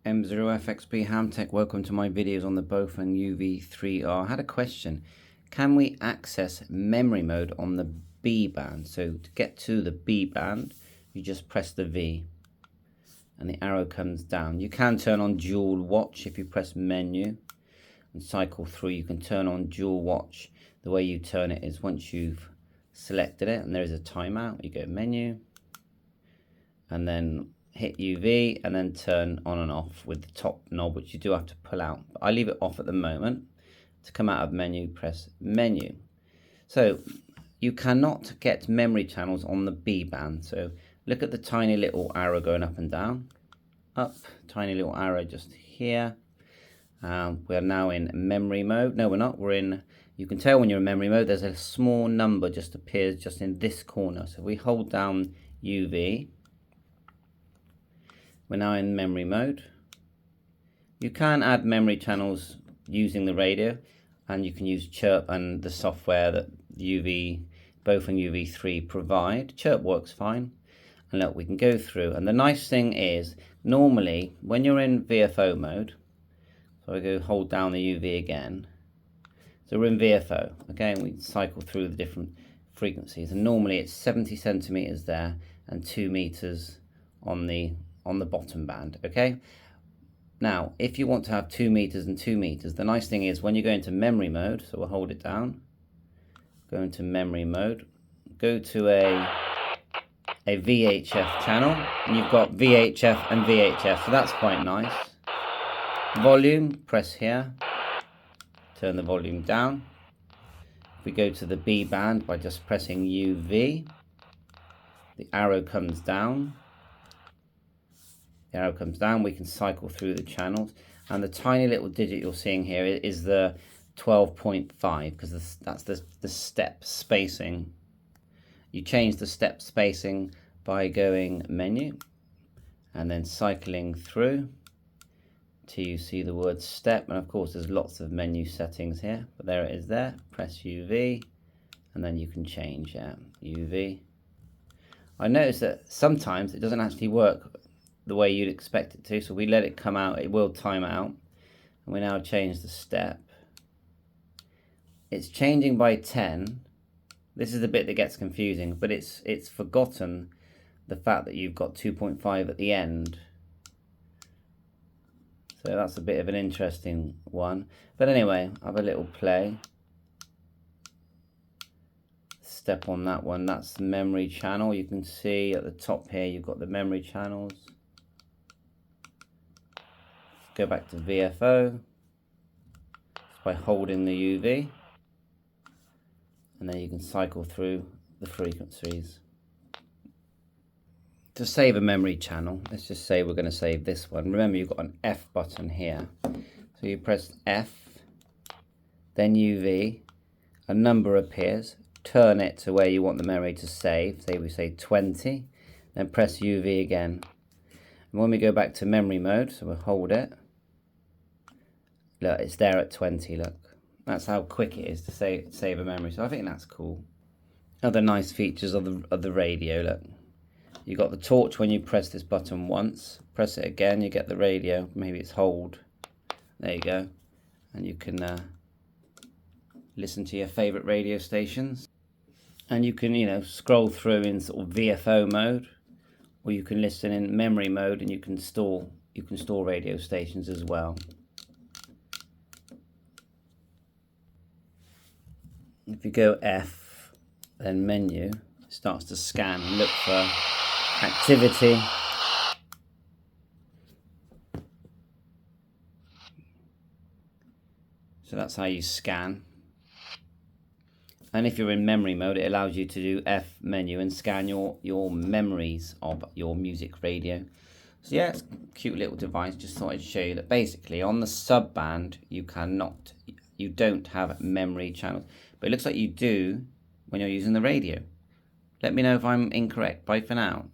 M0FXB Hamtech, welcome to my videos on the BAOFENG UV-3R. I had a question. Can we access memory mode on the B band? So to get to the B band, you just press the V and the arrow comes down. You can turn on dual watch if you press menu and cycle through. You can turn on dual watch. The way you turn it is once you've selected it and there is a timeout, you go menu and then hit UV and then turn on and off with the top knob, which you do have to pull out. But I leave it off at the moment. To come out of menu, press menu. So you cannot get memory channels on the B band. So look at the tiny little arrow going up and down. Up, tiny little arrow just here. We're now in memory mode. No, we're not. We're in, you can tell when you're in memory mode, there's a small number just appears just in this corner. So if we hold down UV, we're now in memory mode. You can add memory channels using the radio, and you can use Chirp and the software that BAOFENG UV3 provide. Chirp works fine. And look, we can go through. And the nice thing is, normally when you're in VFO mode, so I go hold down the UV again. So we're in VFO, okay, and we cycle through the different frequencies. And normally it's 70 centimeters there and 2 meters on the bottom band, okay? Now, if you want to have 2 meters and 2 meters, the nice thing is when you go into memory mode, so we'll hold it down, go into memory mode, go to a VHF channel, and you've got VHF and VHF, so that's quite nice. Volume, press here, turn the volume down. If we go to the B band by just pressing UV, the arrow comes down. The arrow comes down, we can cycle through the channels, and the tiny little digit you're seeing here is the 12.5 because that's the step spacing. You change the step spacing by going menu and then cycling through till you see the word step, and of course there's lots of menu settings here, but there it is there. Press UV and then you can change UV. I noticed that sometimes it doesn't actually work the way you'd expect it to, so we let it come out, it will time out, and we now change the step. It's changing by 10. This is the bit that gets confusing, but it's forgotten the fact that you've got 2.5 at the end, so that's a bit of an interesting one. But anyway, have a little play. Step on that one, that's the memory channel. You can see at the top here you've got the memory channels. Go back to VFO by holding the UV, and then you can cycle through the frequencies. To save a memory channel, let's just say we're going to save this one. Remember, you've got an F button here, so you press F, then UV, a number appears, turn it to where you want the memory to save, say we say 20, then press UV again. And when we go back to memory mode, so we'll hold it, look, it's there at 20, look. That's how quick it is to save a memory, so I think that's cool. Other nice features of the radio, look. You got the torch when you press this button once, press it again, you get the radio, maybe it's hold. There you go. And you can listen to your favorite radio stations. And you can, scroll through in sort of VFO mode, or you can listen in memory mode, and you can store radio stations as well. If you go F, then menu, it starts to scan and look for activity. So that's how you scan. And if you're in memory mode, it allows you to do F menu and scan your memories of your music radio. So yeah, it's a cute little device. Just thought I'd show you that basically on the sub band you don't have memory channels, but it looks like you do when you're using the radio. Let me know if I'm incorrect. Bye for now.